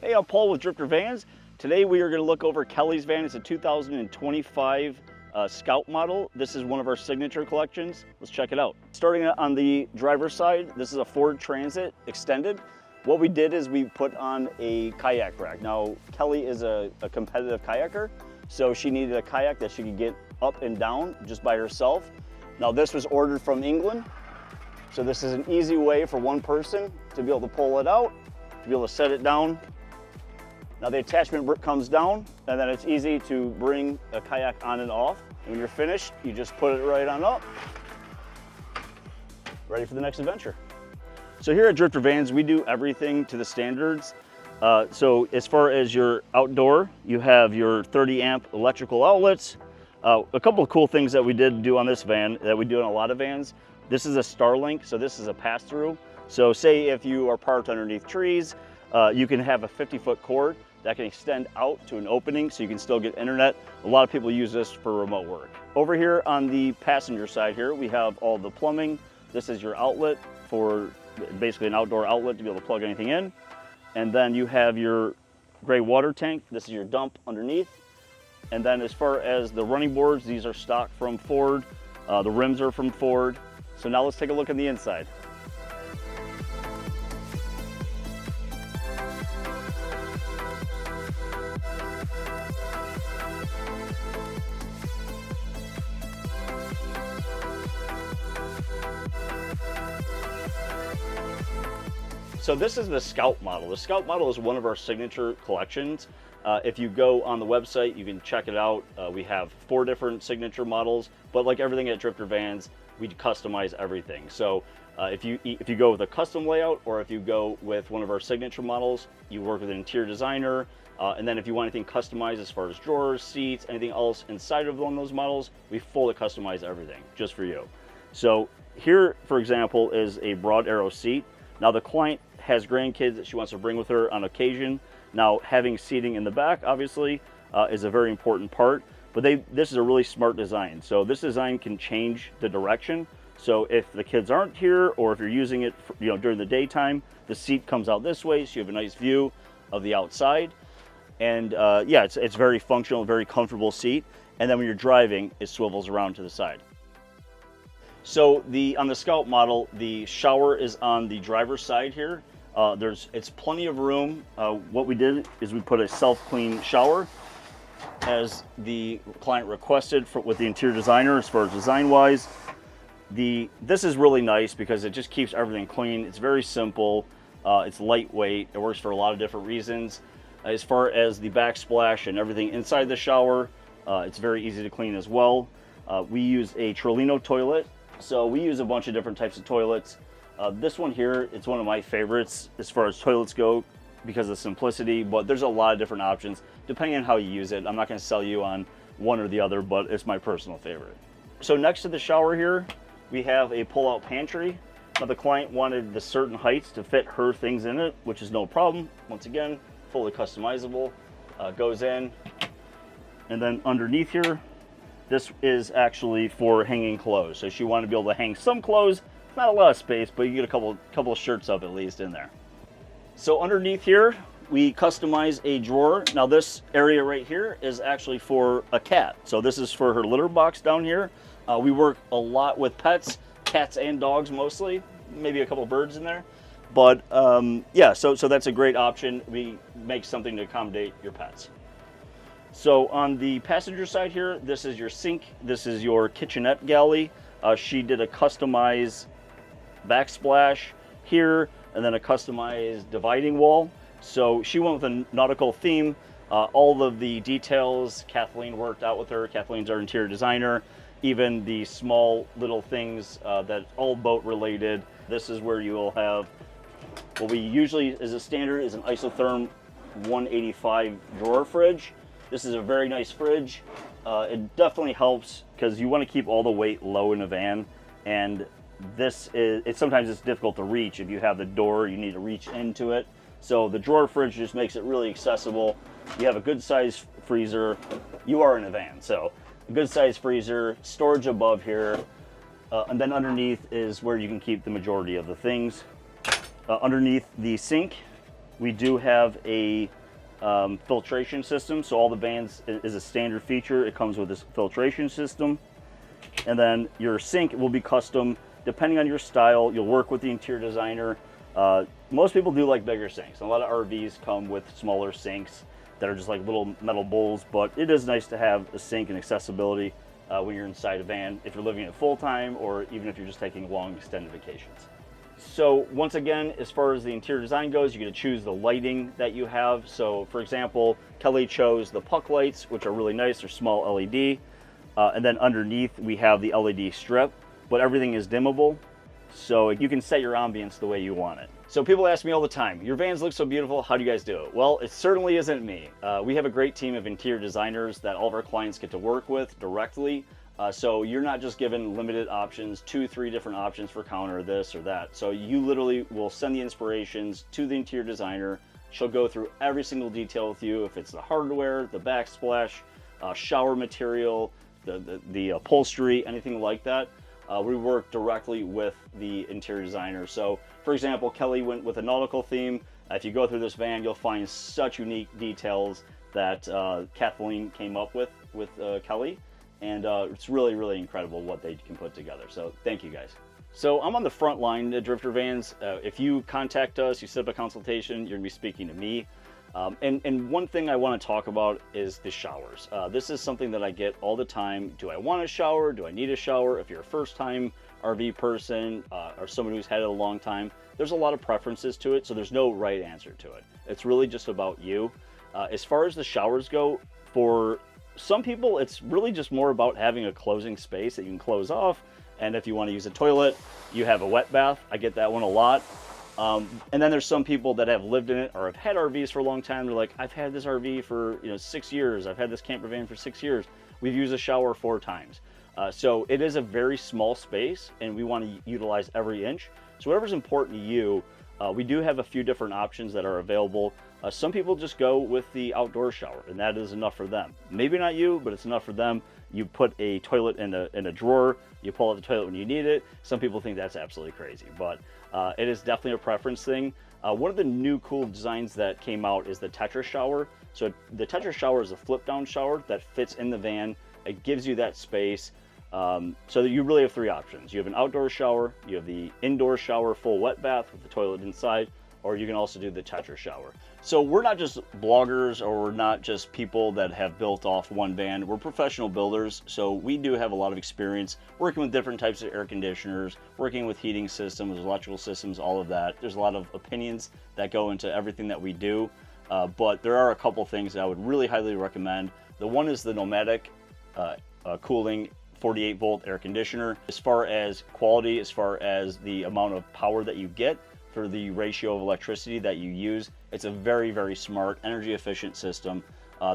Hey, I'm Paul with Drifter Vans. Today we are going to look over Kelly's van. It's a 2025 Scout model. This is one of our signature collections. Let's check it out. Starting on the driver's side, this is a Ford Transit Extended. What we did is we put on a kayak rack. Now, Kelly is a competitive kayaker, so she needed a kayak that she could get up and down just by herself. Now, this was ordered from England, so this is an easy way for one person to be able to pull it out, to be able to set it down. Now the attachment comes down, and then it's easy to bring a kayak on and off. And when you're finished, you just put it right on up, ready for the next adventure. So here at Drifter Vans, we do everything to the standards. So as far as your outdoor, you have your 30 amp electrical outlets. A couple of cool things that we did do on this van that we do on a lot of vans. This is a Starlink, so this is a pass-through. So say if you are parked underneath trees, you can have a 50-foot cord that can extend out to an opening so you can still get internet. A lot of people use this for remote work. Over here on the passenger side here, we have all the plumbing. This is your outlet for basically an outdoor outlet to be able to plug anything in. And then you have your gray water tank. This is your dump underneath. And then as far as the running boards, these are stock from Ford. The rims are from Ford. So now let's take a look at the inside. So this is the Scout model. The Scout model is one of our signature collections. If you go on the website, you can check it out. We have 4 different signature models, but like everything at Drifter Vans, we customize everything. So if you go with a custom layout, or if you go with one of our signature models, you work with an interior designer. And then if you want anything customized as far as drawers, seats, anything else inside of one of those models, we fully customize everything just for you. So here, for example, is a broad arrow seat. Now the client has grandkids that she wants to bring with her on occasion. Now having seating in the back obviously is a very important part, but this is a really smart design. So this design can change the direction. So if the kids aren't here, or if you're using it for, during the daytime, the seat comes out this way so you have a nice view of the outside. And yeah, it's very functional, very comfortable seat. And then when you're driving, it swivels around to the side. So on the Scout model, the shower is on the driver's side here. It's plenty of room. What we did is we put a self-clean shower as the client requested with the interior designer as far as design-wise. This is really nice because it just keeps everything clean. It's very simple. It's lightweight. It works for a lot of different reasons. As far as the backsplash and everything inside the shower, it's very easy to clean as well. We use a Trolino toilet. So we use a bunch of different types of toilets. This one here, it's one of my favorites as far as toilets go because of simplicity, but there's a lot of different options depending on how you use it. I'm not going to sell you on one or the other, but it's my personal favorite. So next to the shower here, we have a pull-out pantry. Now the client wanted the certain heights to fit her things in it, which is no problem. Once again, fully customizable. Goes in, and then underneath here, this is actually for hanging clothes. So she wanted to be able to hang some clothes. Not a lot of space, but you get a couple of shirts up at least in there. So underneath here, we customize a drawer. Now this area right here is actually for a cat. So this is for her litter box down here. We work a lot with pets, cats and dogs mostly, maybe a couple birds in there. But yeah, so that's a great option. We make something to accommodate your pets. So on the passenger side here, this is your sink. This is your kitchenette galley. She did a customized backsplash here, and then a customized dividing wall. So she went with a nautical theme. All of the details, Kathleen worked out with her. Kathleen's our interior designer. Even the small little things that all boat related. This is where you will have what we usually, as a standard, is an isotherm 185 drawer fridge. This is a very nice fridge. It definitely helps because you want to keep all the weight low in a van, and sometimes it's difficult to reach. If you have the door, you need to reach into it. So the drawer fridge just makes it really accessible. You have a good size freezer. You are in a van, so a good size freezer, storage above here, and then underneath is where you can keep the majority of the things. Underneath the sink, We do have a filtration system, so all the vans is a standard feature. It comes with this filtration system. And then your sink will be custom depending on your style. You'll work with the interior designer. Most people do like bigger sinks. A lot of RVs come with smaller sinks that are just like little metal bowls, but it is nice to have a sink and accessibility when you're inside a van, if you're living it full time or even if you're just taking long extended vacations. So once again, as far as the interior design goes, you get to choose the lighting that you have. So for example, Kelly chose the puck lights, which are really nice. They're small LED. And then underneath we have the LED strip, but everything is dimmable, so you can set your ambience the way you want it. So people ask me all the time, your vans look so beautiful, how do you guys do it? Well, it certainly isn't me. We have a great team of interior designers that all of our clients get to work with directly. So you're not just given limited options, 2-3 different options for counter, this or that. So you literally will send the inspirations to the interior designer. She'll go through every single detail with you, if it's the hardware, the backsplash, shower material, the upholstery, anything like that. We work directly with the interior designer. So for example, Kelly went with a nautical theme. If you go through this van, you'll find such unique details that Kathleen came up with Kelly. And it's really, really incredible what they can put together. So thank you guys. So I'm on the front line at Drifter Vans. If you contact us, you set up a consultation, you're gonna be speaking to me. And one thing I want to talk about is the showers. This is something that I get all the time. Do I want a shower? Do I need a shower? If you're a first-time RV person or someone who's had it a long time, there's a lot of preferences to it, so there's no right answer to it. It's really just about you. As far as the showers go, for some people, it's really just more about having a closing space that you can close off. And if you want to use a toilet, you have a wet bath. I get that one a lot. And then there's some people that have lived in it or have had RVs for a long time. They're like, I've had this RV for 6 years. I've had this camper van for 6 years. We've used a shower 4 times. So it is a very small space and we want to utilize every inch. So whatever's important to you, we do have a few different options that are available. Some people just go with the outdoor shower and that is enough for them. Maybe not you, but it's enough for them. You put a toilet in a drawer, you pull out the toilet when you need it. Some people think that's absolutely crazy, but it is definitely a preference thing. One of the new cool designs that came out is the Tetra shower. So the Tetra shower is a flip down shower that fits in the van. It gives you that space. So that you really have 3 options. You have an outdoor shower, you have the indoor shower, full wet bath with the toilet inside, or you can also do the Tetra shower. So we're not just bloggers or we're not just people that have built off one van. We're professional builders, so we do have a lot of experience working with different types of air conditioners, working with heating systems, electrical systems, all of that. There's a lot of opinions that go into everything that we do, but there are a couple things that I would really highly recommend. The one is the nomadic cooling 48 volt air conditioner. As far as quality, as far as the amount of power that you get for the ratio of electricity that you use, it's a very, very smart, energy efficient system.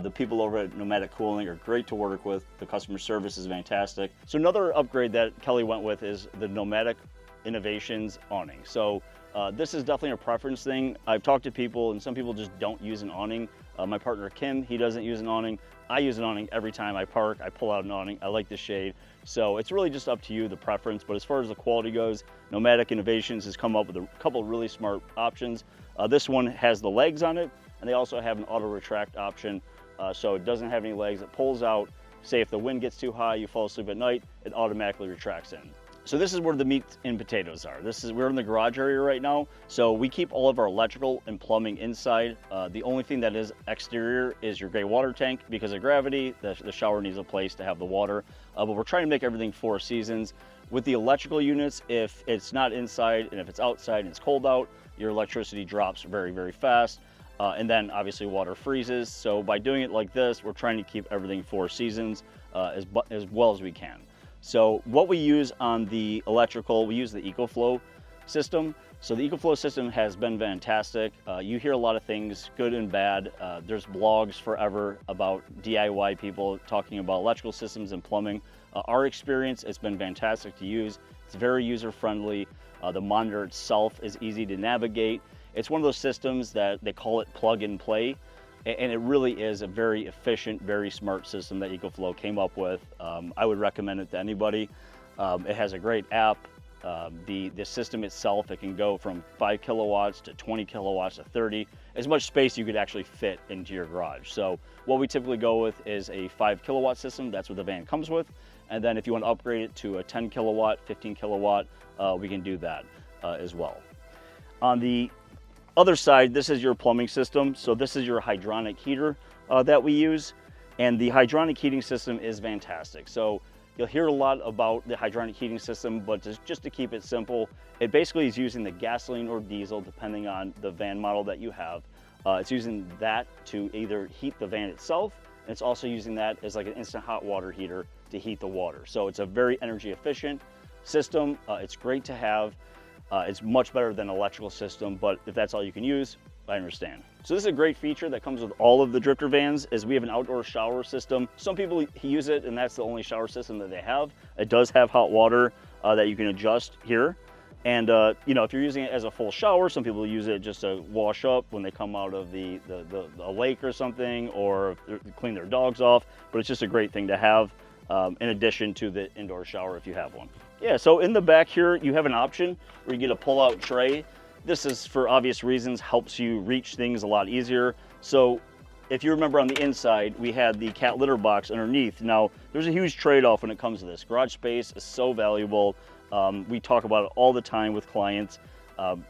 The people over at Nomadic Cooling are great to work with. The customer service is fantastic. So another upgrade that Kelly went with is the Nomadic Innovations awning. So this is definitely a preference thing. I've talked to people and some people just don't use an awning. My partner Kim, he doesn't use an awning. I use an awning every time I park. I pull out an awning. I like the shade. So it's really just up to you, the preference. But as far as the quality goes, Nomadic Innovations has come up with a couple really smart options. This one has the legs on it, and they also have an auto retract option. So it doesn't have any legs. It pulls out. Say if the wind gets too high, you fall asleep at night, it automatically retracts in. So this is where the meat and potatoes are. We're in the garage area right now. So we keep all of our electrical and plumbing inside. The only thing that is exterior is your gray water tank. Because of gravity, the shower needs a place to have the water. But we're trying to make everything 4 seasons. With the electrical units, if it's not inside and if it's outside and it's cold out, your electricity drops very, very fast. And then obviously water freezes. So by doing it like this, we're trying to keep everything 4 seasons as well as we can. So what we use on the electrical, we use the EcoFlow system. So the EcoFlow system has been fantastic. You hear a lot of things, good and bad. There's blogs forever about DIY people talking about electrical systems and plumbing. Our experience, it's been fantastic to use. It's very user-friendly. The monitor itself is easy to navigate. It's one of those systems that they call it plug and play. And it really is a very efficient, very smart system that EcoFlow came up with. I would recommend it to anybody. It has a great app. The system itself, it can go from 5 kilowatts to 20 kilowatts to 30, as much space you could actually fit into your garage. So what we typically go with is a 5 kilowatt system. That's what the van comes with. And then if you want to upgrade it to a 10 kilowatt, 15 kilowatt, we can do that as well. On the other side, this is your plumbing system. So this is your hydronic heater that we use. And the hydronic heating system is fantastic. So you'll hear a lot about the hydronic heating system, but just to keep it simple, it basically is using the gasoline or diesel, depending on the van model that you have. It's using that to either heat the van itself, and it's also using that as like an instant hot water heater to heat the water. So it's a very energy efficient system. It's great to have. It's much better than an electrical system, but if that's all you can use, I understand. So this is a great feature that comes with all of the Drifter vans, is we have an outdoor shower system. Some people use it and that's the only shower system that they have. It does have hot water that you can adjust here. And you know, if you're using it as a full shower, some people use it just to wash up when they come out of the lake or something, or clean their dogs off. But it's just a great thing to have in addition to the indoor shower if you have one. Yeah, so in the back here, you have an option where you get a pull-out tray. This is, for obvious reasons, helps you reach things a lot easier. So if you remember on the inside, we had the cat litter box underneath. Now, there's a huge trade-off when it comes to this. Garage space is so valuable. We talk about it all the time with clients.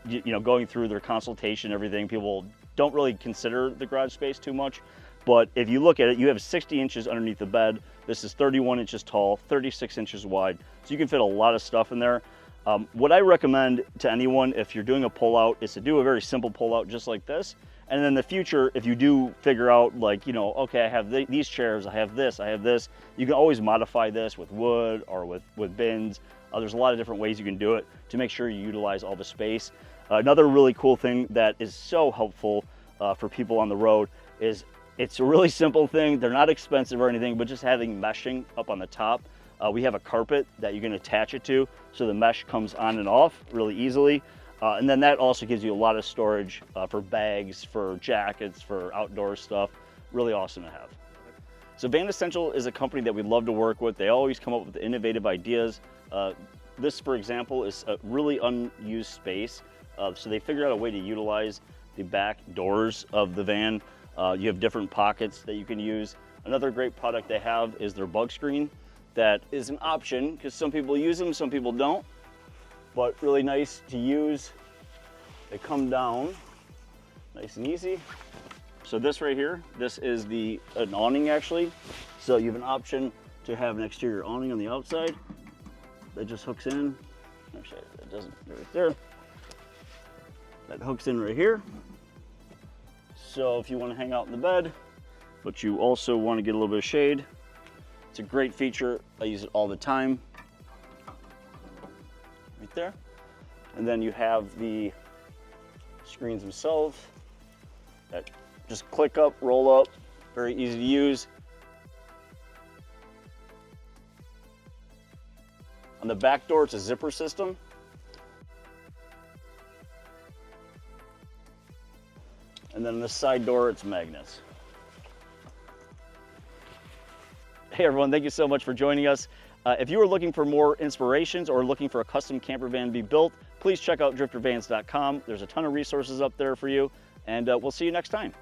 You know, going through their consultation, everything, people don't really consider the garage space too much. But if you look at it, you have 60 inches underneath the bed. This is 31 inches tall, 36 inches wide. So you can fit a lot of stuff in there. What I recommend to anyone, if you're doing a pull-out, is to do a very simple pull-out just like this. And then in the future, if you do figure out, like, you know, okay, I have these chairs, I have this, you can always modify this with wood or with bins. There's a lot of different ways you can do it to make sure you utilize all the space. Another really cool thing that is so helpful for people on the road is it's a really simple thing. They're not expensive or anything, but just having meshing up on the top. We have a carpet that you can attach it to, so the mesh comes on and off really easily. And then that also gives you a lot of storage for bags, for jackets, for outdoor stuff. Really awesome to have. So Van Essential is a company that we love to work with. They always come up with innovative ideas. This, for example, is a really unused space. So they figured out a way to utilize the back doors of the van. You have different pockets that you can use. Another great product they have is their bug screen. That is an option because some people use them, some people don't, but really nice to use. They come down nice and easy. So this right here, this is an awning actually. So you have an option to have an exterior awning on the outside that just hooks in. Actually, it doesn't, right there. That hooks in right here. So if you want to hang out in the bed, but you also want to get a little bit of shade, it's a great feature. I use it all the time. Right there. And then you have the screens themselves that just click up, roll up, very easy to use. On the back door, it's a zipper system. And then on the side door, it's magnets. Hey everyone, thank you so much for joining us. If you are looking for more inspirations or looking for a custom camper van to be built, please check out driftervans.com. There's a ton of resources up there for you, and we'll see you next time.